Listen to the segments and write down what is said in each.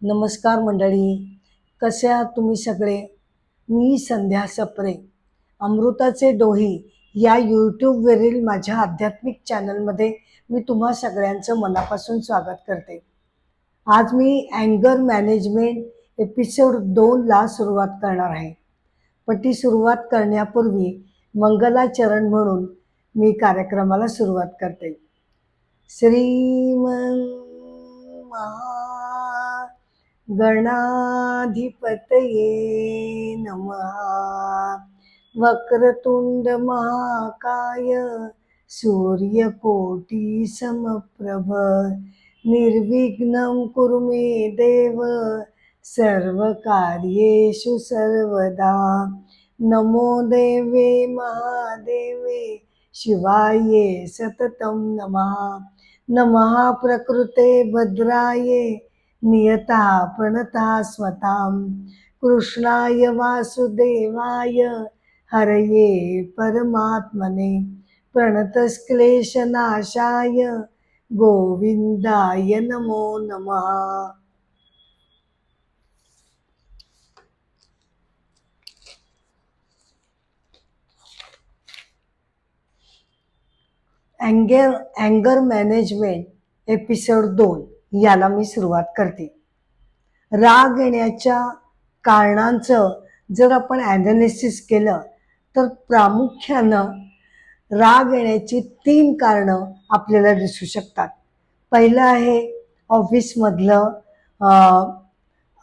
नमस्कार मंडळी, कसे आहात तुम्ही सगळे? मी संध्या सप्रे, अमृताचे डोही या यूट्यूबवरील माझ्या आध्यात्मिक चॅनलमध्ये मी तुम्हा सगळ्यांचं मनापासून स्वागत करते. आज मी अँगर मॅनेजमेंट एपिसोड 2ला सुरुवात करणार आहे. पण ती सुरुवात करण्यापूर्वी मंगलाचरण म्हणून मी कार्यक्रमाला सुरुवात करते. श्रीमन गणाधिपतये नमः. वक्रतुंड महाकाय सूर्यकोटी समप्रभ निर्विघ्नं कुरु मे देव सर्वकार्येषु सर्वदा. नमो देवे महादेवे शिवाये सततं नमः. नमः प्रकृते भद्राये नियता प्रणता स्वतां कृष्णाय वासुदेवाय हरये परमात्मने प्रणतक्लेशनाशाय गोविंदाय नमो नमः. अँगर मॅनेजमेंट एपिसोड 2 याला मी सुरुवात करते. राग येण्याच्या कारणांचं जर आपण ॲनालिसिस केलं तर प्रामुख्यानं राग येण्याची 3 कारणं आपल्याला दिसू शकतात. पहिलं आहे ऑफिसमधलं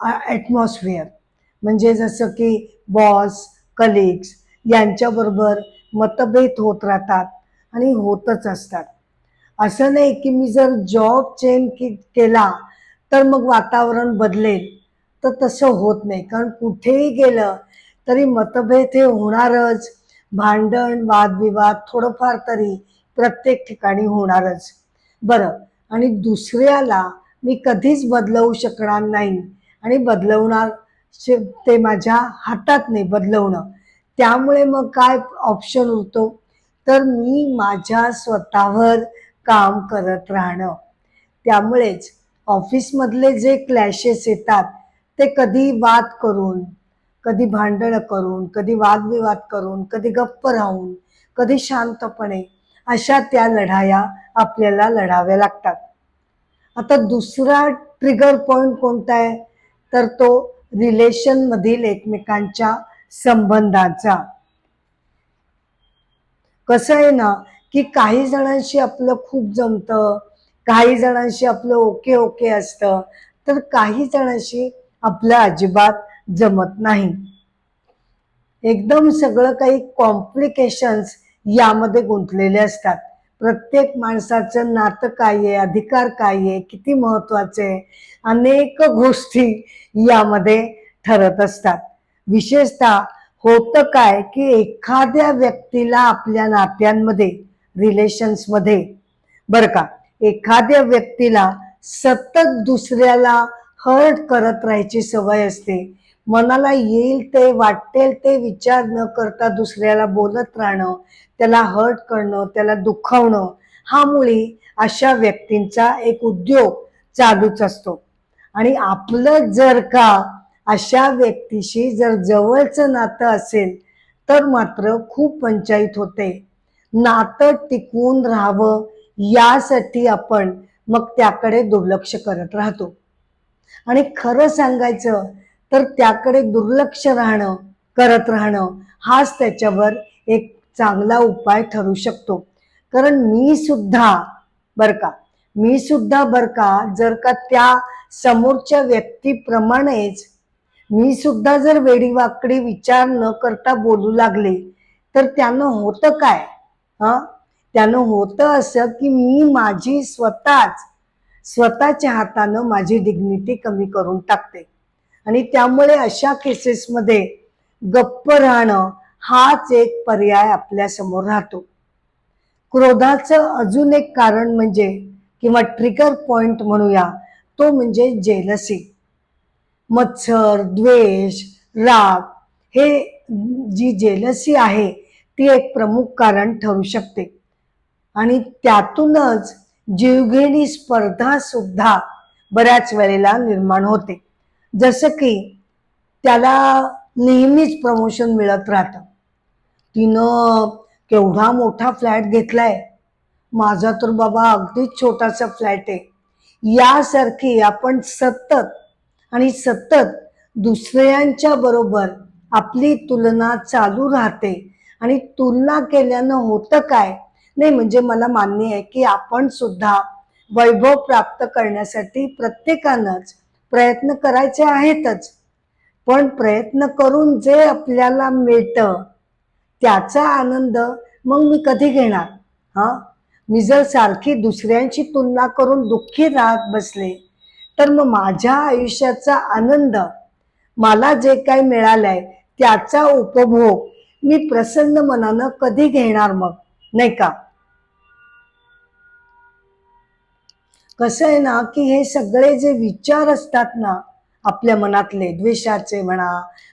ॲटमॉस्फिअर, म्हणजे जसं की बॉस, कलिग्स यांच्याबरोबर मतभेद होत राहतात आणि होतच असतात. असं नाही की मी जर जॉब चेंज केला तर मग वातावरण बदलेल, तर तसं होत नाही. कारण कुठेही गेलं तरी मतभेद हे होणारच, भांडण वादविवाद थोडंफार तरी प्रत्येक ठिकाणी होणारच. बरं, आणि दुसऱ्याला मी कधीच बदलवू शकणार नाही आणि बदलवणार ते माझ्या हातात नाही बदलवणं. त्यामुळे मग काय ऑप्शन उरतो, तर मी माझ्या स्वतःवर काम करत राहणं. त्यामुळेच ऑफिसमधले जे क्लॅशेस येतात ते कधी वाद करून, कधी भांडणं करून, कधी वादविवाद करून, कधी गप्प राहून, कधी शांतपणे, अशा त्या लढाया आपल्याला लढाव्या लागतात. आता दुसरा ट्रिगर पॉइंट कोणता आहे, तर तो रिलेशनमधील एकमेकांच्या संबंधाचा. कसं आहे ना, की काही जणांशी आपलं खूप जमतं, काही जणांशी आपलं ओके ओके असतं, तर काही जणांशी आपलं अजिबात जमत नाही. एकदम सगळं काही कॉम्प्लिकेशन्स यामध्ये गुंतलेले असतात. प्रत्येक माणसाचं नातं काय आहे, अधिकार काय आहे, किती महत्वाचे आहे, अनेक गोष्टी यामध्ये ठरत असतात. विशेषतः होतं काय की एखाद्या व्यक्तीला आपल्या नात्यांमध्ये, रिलेशन्समध्ये, बरं का, एखाद्या व्यक्तीला सतत दुसऱ्याला हर्ट करत राहायची सवय असते. मनाला येईल ते, वाटेल ते विचार न करता दुसऱ्याला बोलत राहणं, त्याला हर्ट करणं, त्याला दुखावणं, हा मुळी अशा व्यक्तींचा एक उद्योग चालूच असतो. आणि आपलं जर का अशा व्यक्तीशी जर जवळचं नातं असेल तर मात्र खूप पंचायत होते. नातं टिकवून राहावं यासाठी आपण मग त्याकडे दुर्लक्ष करत राहतो. आणि खरं सांगायचं तर त्याकडे दुर्लक्ष करत राहणं हाच त्याच्यावर एक चांगला उपाय ठरू शकतो. कारण मी सुद्धा बरं का जर का त्या समोरच्या व्यक्तीप्रमाणेच मी सुद्धा जर वेडीवाकडी विचार न करता बोलू लागले तर त्यानं होतं काय, त्यानं होतं असं की मी माझी स्वतःच्या हातानं माझी डिग्निटी कमी करून टाकते. आणि त्यामुळे अशा केसेसमध्ये गप्प राहणं हाच एक पर्याय आपल्या समोर राहतो. क्रोधाचं अजून एक कारण म्हणजे किंवा ट्रिगर पॉइंट म्हणूया, तो म्हणजे जेलसी. मत्सर, द्वेष, राग, हे जी जेलसी आहे ती एक प्रमुख कारण ठरू शकते. आणि त्यातूनच जीवघेणी स्पर्धा सुद्धा बऱ्याच वेळेला निर्माण होते. जसं की त्याला नेहमीच प्रमोशन मिळत राहतं. तिनं केवढा मोठा फ्लॅट घेतलाय, माझा तर बाबा अगदीच छोटासा फ्लॅट आहे. यासारखी आपण सतत आणि सतत दुसऱ्यांच्या बरोबर आपली तुलना चालू राहते. आणि तुलना केल्यानं होतं काय? नाही म्हणजे मला मान्य आहे की आपण सुद्धा वैभव प्राप्त करण्यासाठी प्रत्येकानंच प्रयत्न करायचे आहेतच. पण प्रयत्न करून जे आपल्याला मिळतं त्याचा आनंद मग मी कधी घेणार? हा, मी जर सारखी दुसऱ्यांची तुलना करून दुःखी राहत बसले तर मग माझ्या आयुष्याचा आनंद, मला जे काही मिळालंय त्याचा उपभोग मी प्रसन्न मनानं कधी घेणार मग, नाही का? कसं आहे ना की हे सगळे जे विचार असतात ना आपल्या मनातले, द्वेषाचे म्हणा,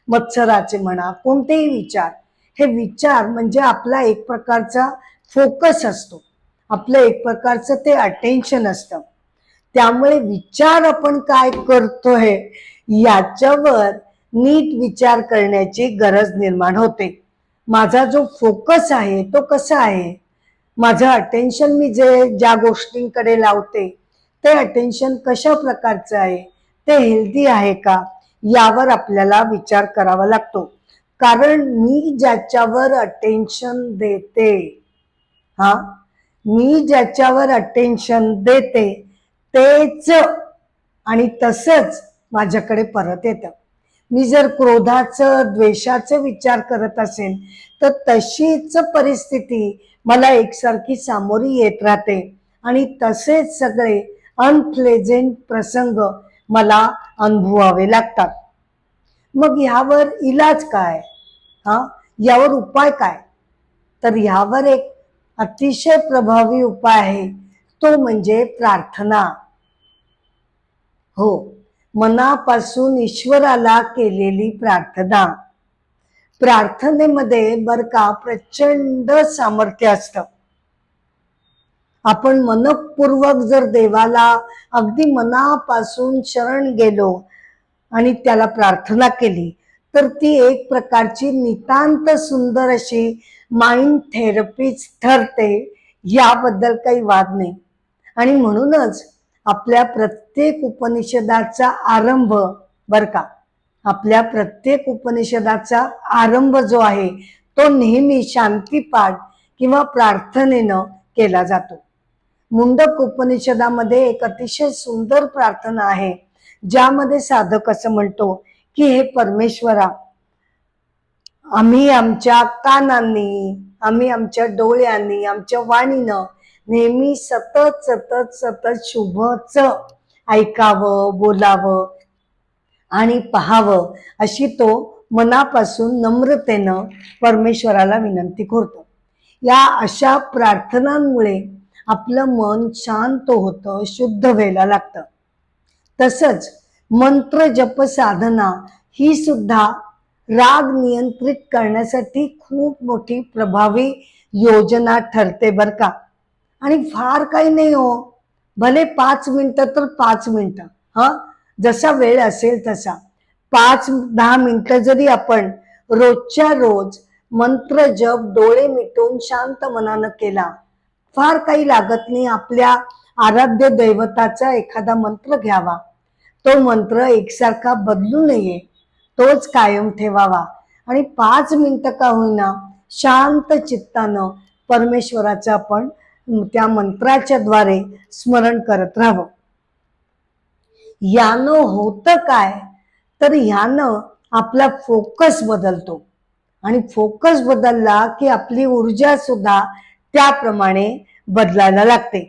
मत्सराचे म्हणा, कोणतेही विचार, हे विचार म्हणजे आपला एक प्रकारचा फोकस असतो, आपलं एक प्रकारचं ते अटेन्शन असतं. त्यामुळे विचार आपण काय करतोय याच्यावर नीट विचार करण्याची गरज निर्माण होते. माझा जो फोकस आहे तो कसा आहे, माझं अटेन्शन मी ज्या गोष्टींकडे लावते ते अटेन्शन कशा प्रकारचं आहे, ते हेल्दी आहे का, यावर आपल्याला विचार करावा लागतो. कारण मी ज्याच्यावर अटेन्शन देते, हा, मी ज्याच्यावर अटेन्शन देते तेच आणि तसंच माझ्याकडे परत येतं. मी जर क्रोधाचं, द्वेषाचं विचार करत असेल तर तशीच परिस्थिती मला एकसारखी सामोरी येत राहते आणि तसेच सगळे अनप्लेझेंट प्रसंग मला अनुभवावे लागतात. मग ह्यावर इलाज काय? हा, यावर उपाय काय? तर ह्यावर एक अतिशय प्रभावी उपाय आहे, तो म्हणजे प्रार्थना. हो, मनापासून ईश्वराला केलेली प्रार्थना. प्रार्थनेमध्ये बरं का प्रचंड सामर्थ्य असतं. आपण मनपूर्वक जर देवाला अगदी मनापासून शरण गेलो आणि त्याला प्रार्थना केली तर ती एक प्रकारची नितांत सुंदर अशी माइंड थेरपीच ठरते, याबद्दल काही वाद नाही. आणि म्हणूनच आपल्या प्रत्येक उपनिषदाचा आरंभ, बर का, आपल्या प्रत्येक उपनिषदाचा आरंभ जो आहे तो नेहमी शांतीपाठ किंवा प्रार्थनेनं केला जातो. मुंडक उपनिषदामध्ये एक अतिशय सुंदर प्रार्थना आहे, ज्यामध्ये साधक असं म्हणतो की हे परमेश्वरा, आम्ही आमच्या कानांनी, आम्ही आमच्या डोळ्यांनी, आमच्या वाणीनं नेहमी सतत सतत सतत शुभच ऐकावं, बोलावं आणि पाहावं, अशी तो मनापासून नम्रतेनं परमेश्वराला विनंती करतो. या अशा प्रार्थनांमुळे आपलं मन शांत होतं, शुद्ध व्हायला लागतं. तसंच मंत्र जप साधना ही सुद्धा राग नियंत्रित करण्यासाठी खूप मोठी प्रभावी योजना ठरते बर का. आणि फार काही नाही हो, भले 5 मिनिटं तर 5 मिनिटं, हा, जसा वेळ असेल तसा 5-10 मिनिटं जरी आपण रोजच्या रोज मंत्र जप डोळे मिटून शांत मनानं केला, फार काही लागत नाही. आपल्या आराध्य दैवताचा एखादा मंत्र घ्यावा, तो मंत्र एकसारखा बदलू नये, तोच कायम ठेवावा आणि 5 मिनिटं का होईना शांत चित्तानं परमेश्वराचं आपण त्या मंत्राच्या द्वारे स्मरण करत राहावं. यानं होतं काय, तर ह्यानं आपला फोकस बदलतो आणि फोकस बदलला की आपली ऊर्जा सुद्धा त्याप्रमाणे बदलायला लागते.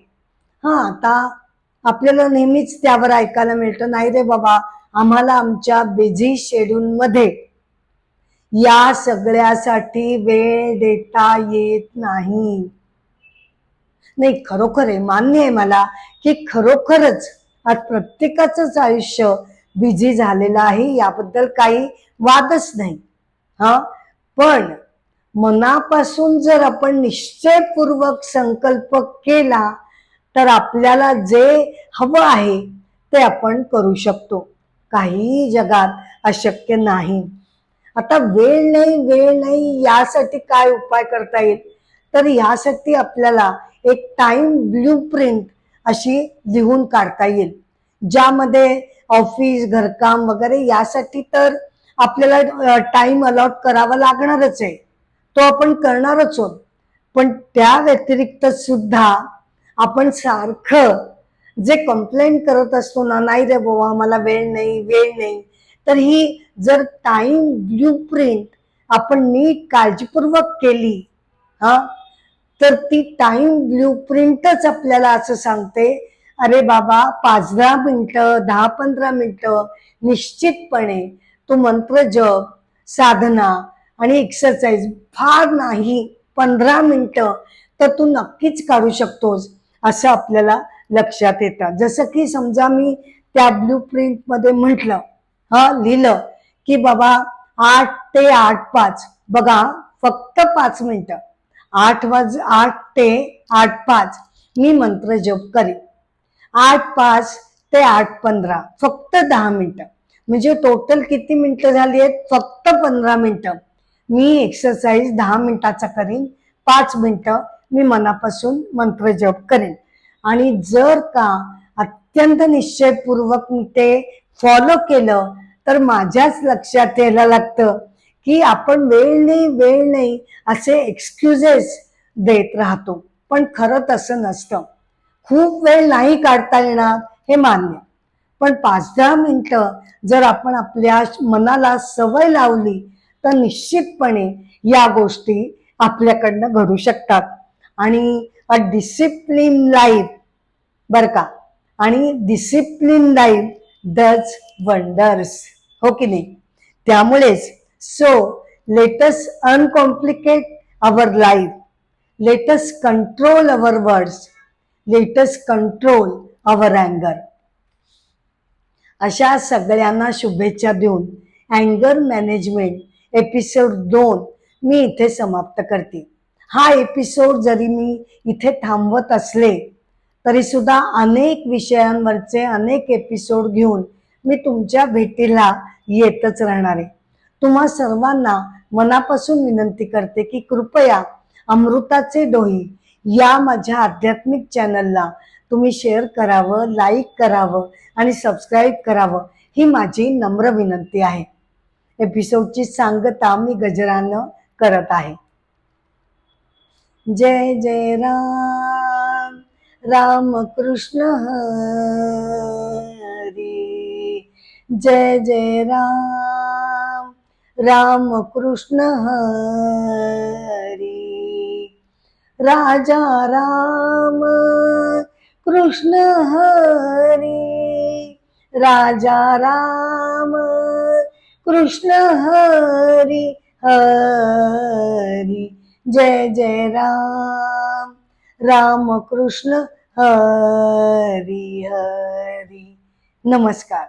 हा, आता आपल्याला नेहमीच त्यावर ऐकायला मिळतं, नाही रे बाबा, आम्हाला आमच्या बिझी शेड्यूल मध्ये या सगळ्यासाठी वेळ देता येत नाही. नाही, खरोखर आहे, मान्य आहे मला की खरोखरच आज प्रत्येकाचंच आयुष्य बिझी झालेलं आहे, याबद्दल काही वादच नाही. हा, पण मनापासून जर आपण निश्चयपूर्वक संकल्प केला तर आपल्याला जे हवं आहे ते आपण करू शकतो. काहीही जगात अशक्य नाही. आता वेळ नाही यासाठी काय उपाय करता येईल, तर यासाठी आपल्याला एक टाइम ब्लूप्रिंट अशी लिहून काढता येईल, ज्यामध्ये ऑफिस घरकाम वगैरे यासाठी तर आपल्याला टाइम अलॉट करावा लागणारच आहे, तो आपण करणारच आहोत. पण त्या व्यतिरिक्त सुद्धा आपण सारखं जे कंप्लेंट करत असतो ना, नाही रे बाबा मला वेळ नाही, तर ही जर टाइम ब्लूप्रिंट आपण नीट काळजीपूर्वक केली हा, तर ती टाइम ब्लूप्रिंटच आपल्याला असं सांगते, अरे बाबा 5-10 मिनिटं 10-15 मिनिटं निश्चितपणे तू मंत्र जप, साधना आणि एक्सरसाइज, फार नाही 15 मिनिटं तर तू नक्कीच काढू शकतोस, असं आपल्याला लक्षात येतं. जसं की समजा मी त्या ब्लूप्रिंट मध्ये म्हटलं, लिहिलं की बाबा 8 ते 8:05, बघा फक्त 5 मिनिटं, 8 ते 8:05 मी मंत्र जप करेन, 8:05 ते 8:15 फक्त 10 मिनिटं, म्हणजे टोटल किती मिनिटं झाली आहेत, फक्त 15 मिनिटं मी एक्सरसाइज 10 मिनिटाचा करीन, 5 मिनिटं मी मनापासून मंत्र जप करेन. आणि जर का अत्यंत निश्चयपूर्वक मी ते फॉलो केलं तर माझ्याच लक्षात यायला लागतं की आपण वेळ नाही असे एक्सक्युजेस देत राहतो, पण खरं तसं नसतं. खूप वेळ नाही काढता येणार हे मान्य, पण 5-10 मिनिटं जर आपण आपल्या मनाला सवय लावली तर निश्चितपणे या गोष्टी आपल्याकडनं घडू शकतात. आणि अ डिसिप्लिन लाईफ, बर का, आणि डिसिप्लिन लाईफ डज वंडर्स, हो की नाही. त्यामुळेच so let's uncomplicate our life, let's control our words, let's control our अँगर. अशा सगळ्यांना शुभेच्छा देऊन अँगर मॅनेजमेंट एपिसोड 2 मी इथे समाप्त करते. हा एपिसोड जरी मी इथे थांबवत असले तरी सुद्धा अनेक विषयांवरचे अनेक एपिसोड घेऊन मी तुमच्या भेटीला येतच राहणार आहे. तुम्हा सर्वांना मनापासून विनंती करते की कृपया अमृताचे डोही या माझ्या आध्यात्मिक चॅनलला तुम्ही शेअर करावं, लाईक करावं आणि सबस्क्राईब करावं, ही माझी नम्र विनंती आहे. एपिसोडची सांगता मी गजरानं करत आहे. जय जय राम, राम कृष्ण हरी, जय जय राम, राम कृष्ण हरी, राजा राम कृष्ण हरी, राजा राम कृष्ण हरी हरी, जय जय राम, राम कृष्ण हरी हरी. नमस्कार.